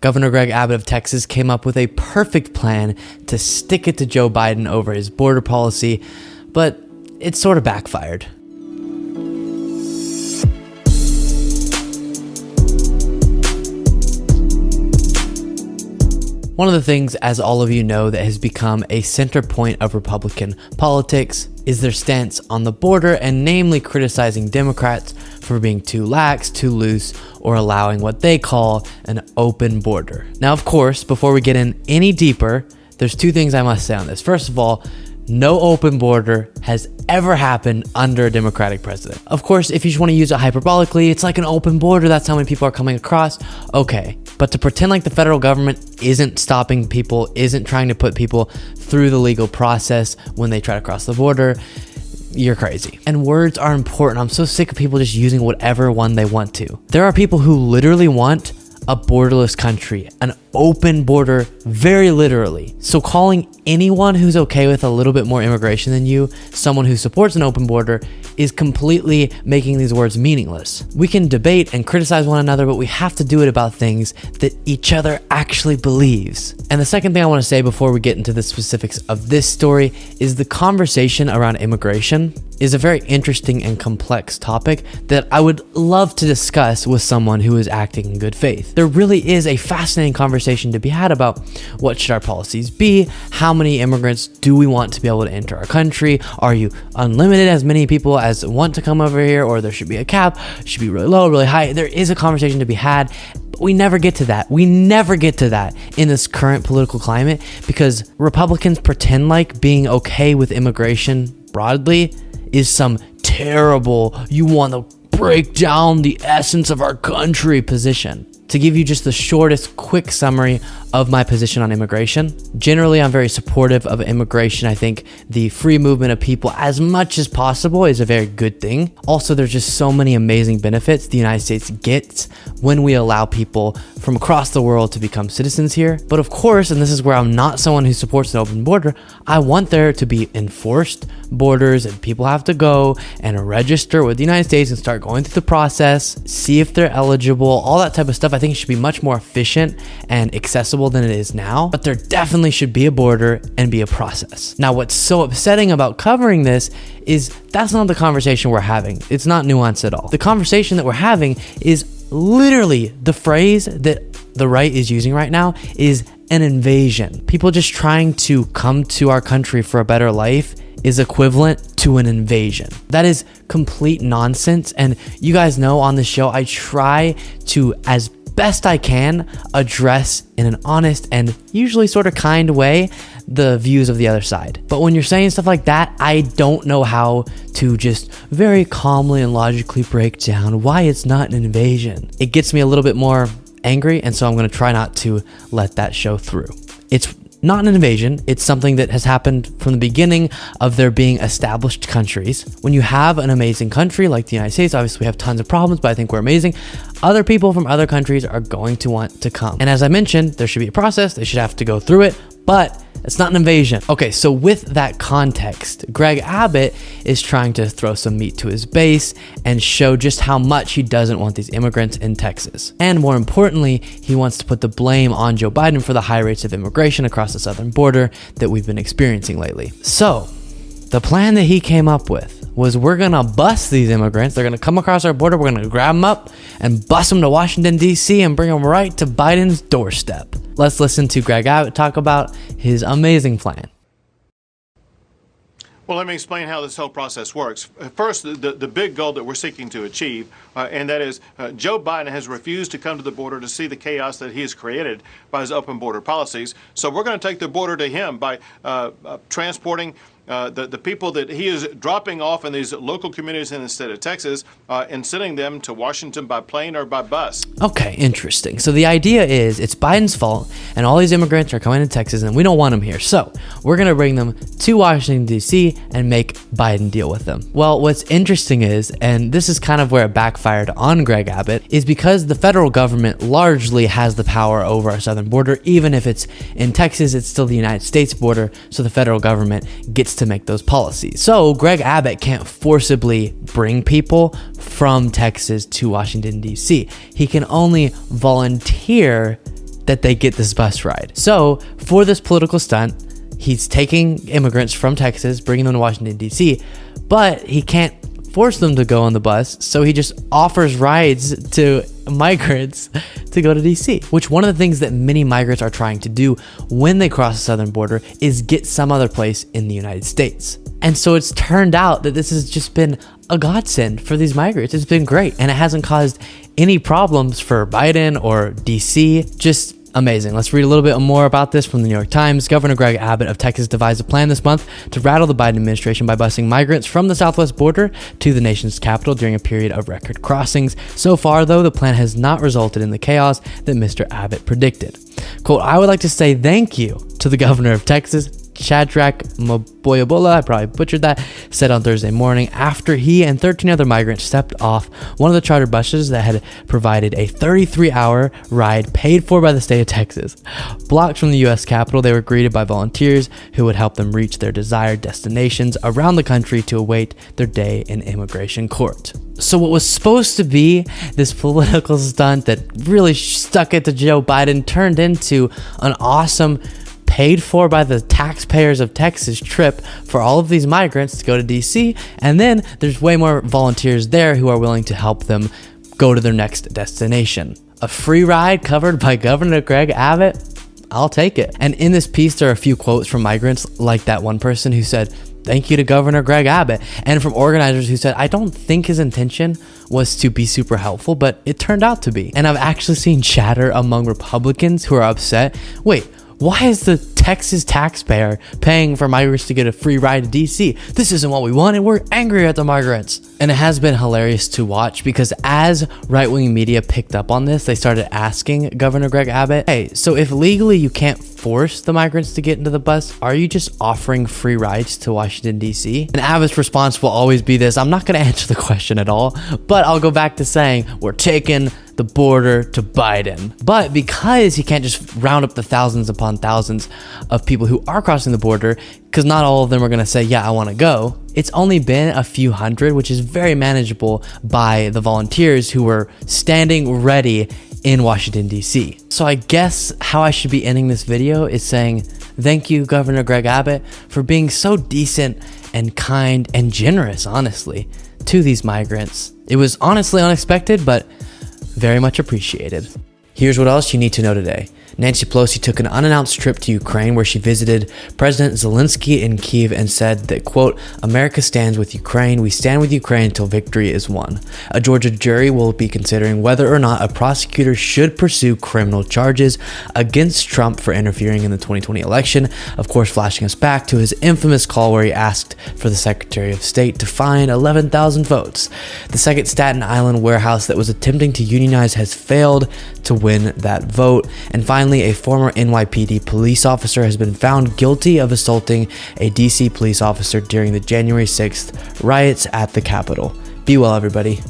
Governor Greg Abbott of Texas came up with a perfect plan to stick it to Joe Biden over his border policy, but it sort of backfired. One of the things, as all of you know, that has become a center point of Republican politics is their stance on the border, and namely criticizing Democrats for being too lax, too loose, or allowing what they call an open border. Now, of course, before we get in any deeper, there's two things I must say on this. First of all, no open border has ever happened under a Democratic president. Of course, if you just want to use it hyperbolically, it's like an open border, that's how many people are coming across. Okay, but to pretend like the federal government isn't stopping people, isn't trying to put people through the legal process when they try to cross the border, you're crazy. And words are important. I'm so sick of people just using whatever one they want to. There are people who literally want a borderless country, an open border, very literally. So calling anyone who's okay with a little bit more immigration than you someone who supports an open border is completely making these words meaningless. We can debate and criticize one another, but we have to do it about things that each other actually believes. And the second thing I want to say before we get into the specifics of this story is the conversation around immigration is a very interesting and complex topic that I would love to discuss with someone who is acting in good faith. There really is a fascinating conversation to be had about what should our policies be, how many immigrants do we want to be able to enter our country, are you unlimited as many people as want to come over here, or there should be a cap, should be really low, really high. There is a conversation to be had, but we never get to that. We never get to that in this current political climate because Republicans pretend like being okay with immigration broadly is some terrible, you want to break down the essence of our country position. To give you just the shortest, quick summary of my position on immigration, generally I'm very supportive of immigration. I think the free movement of people as much as possible is a very good thing. Also, there's just so many amazing benefits the United States gets when we allow people from across the world to become citizens here. But of course, and this is where I'm not someone who supports an open border, I want there to be enforced borders and people have to go and register with the United States and start going through the process, see if they're eligible, all that type of stuff. I think it should be much more efficient and accessible than it is now, but there definitely should be a border and be a process. Now, what's so upsetting about covering this is that's not the conversation we're having. It's not nuanced at all. The conversation that we're having is literally the phrase that the right is using right now is an invasion. People just trying to come to our country for a better life is equivalent to an invasion. That is complete nonsense. And you guys know on the show, I try to, as best I can, address in an honest and usually sort of kind way the views of the other side. But when you're saying stuff like that, I don't know how to just very calmly and logically break down why it's not an invasion. It gets me a little bit more angry, and so I'm going to try not to let that show through. It's not an invasion. It's something that has happened from the beginning of there being established countries. When you have an amazing country like the United States, obviously we have tons of problems, but I think we're amazing. Other people from other countries are going to want to come. And as I mentioned, there should be a process. They should have to go through it, but it's not an invasion. Okay, so with that context, Greg Abbott is trying to throw some meat to his base and show just how much he doesn't want these immigrants in Texas. And more importantly, he wants to put the blame on Joe Biden for the high rates of immigration across the southern border that we've been experiencing lately. So, the plan that he came up with was we're gonna bust these immigrants. They're gonna come across our border. We're gonna grab them up and bust them to Washington, D.C. and bring them right to Biden's doorstep. Let's listen to Greg Abbott talk about his amazing plan. Well, let me explain how this whole process works. First, the big goal that we're seeking to achieve, and that is Joe Biden has refused to come to the border to see the chaos that he has created by his open border policies. So we're going to take the border to him by transporting the people that he is dropping off in these local communities in the state of Texas and sending them to Washington by plane or by bus. Okay, interesting. So the idea is it's Biden's fault and all these immigrants are coming to Texas and we don't want them here. So we're going to bring them to Washington, D.C. and make Biden deal with them. Well, what's interesting is, and this is kind of where it backfired on Greg Abbott, is because the federal government largely has the power over our southern border. Even if it's in Texas, it's still the United States border. So the federal government gets to make those policies. So Greg Abbott can't forcibly bring people from Texas to Washington, D.C. He can only volunteer that they get this bus ride. So for this political stunt, he's taking immigrants from Texas, bringing them to Washington, D.C., but he can't force them to go on the bus, so he just offers rides to migrants to go to DC, which one of the things that many migrants are trying to do when they cross the southern border is get some other place in the United States. And so it's turned out that this has just been a godsend for these migrants. It's been great, and it hasn't caused any problems for Biden or DC. Just amazing. Let's read a little bit more about this from the New York Times. Governor Greg Abbott of Texas devised a plan this month to rattle the Biden administration by busing migrants from the southwest border to the nation's capital during a period of record crossings. So far, though, the plan has not resulted in the chaos that Mr. Abbott predicted. Quote, I would like to say thank you to the governor of Texas, Shadrach Maboyabola, I probably butchered that, said on Thursday morning after he and 13 other migrants stepped off one of the charter buses that had provided a 33-hour ride paid for by the state of Texas. Blocks from the U.S. Capitol, they were greeted by volunteers who would help them reach their desired destinations around the country to await their day in immigration court. So what was supposed to be this political stunt that really stuck it to Joe Biden turned into an awesome, paid for by the taxpayers of Texas trip for all of these migrants to go to DC, and then there's way more volunteers there who are willing to help them go to their next destination. A free ride covered by Governor Greg Abbott? I'll take it. And in this piece, there are a few quotes from migrants, like that one person who said, thank you to Governor Greg Abbott, and from organizers who said, I don't think his intention was to be super helpful, but it turned out to be. And I've actually seen chatter among Republicans who are upset. Wait, why is the Texas taxpayer paying for migrants to get a free ride to DC? This isn't what we wanted. We're angry at the migrants. And it has been hilarious to watch because as right-wing media picked up on this, they started asking Governor Greg Abbott, hey, so if legally you can't force the migrants to get into the bus, are you just offering free rides to Washington, D.C.? And Abbott's response will always be this, I'm not going to answer the question at all, but I'll go back to saying we're taking the border to Biden. But because he can't just round up the thousands upon thousands of people who are crossing the border, because not all of them are going to say, yeah, I want to go, it's only been a few hundred, which is very manageable by the volunteers who were standing ready in Washington, D.C. So I guess how I should be ending this video is saying, thank you, Governor Greg Abbott, for being so decent and kind and generous, honestly, to these migrants. It was honestly unexpected, but very much appreciated. Here's what else you need to know today. Nancy Pelosi took an unannounced trip to Ukraine where she visited President Zelensky in Kyiv and said that, quote, America stands with Ukraine. We stand with Ukraine until victory is won. A Georgia jury will be considering whether or not a prosecutor should pursue criminal charges against Trump for interfering in the 2020 election, of course flashing us back to his infamous call where he asked for the Secretary of State to find 11,000 votes. The second Staten Island warehouse that was attempting to unionize has failed to win that vote. And finally, a former NYPD police officer has been found guilty of assaulting a DC police officer during the January 6th riots at the Capitol. Be well, everybody.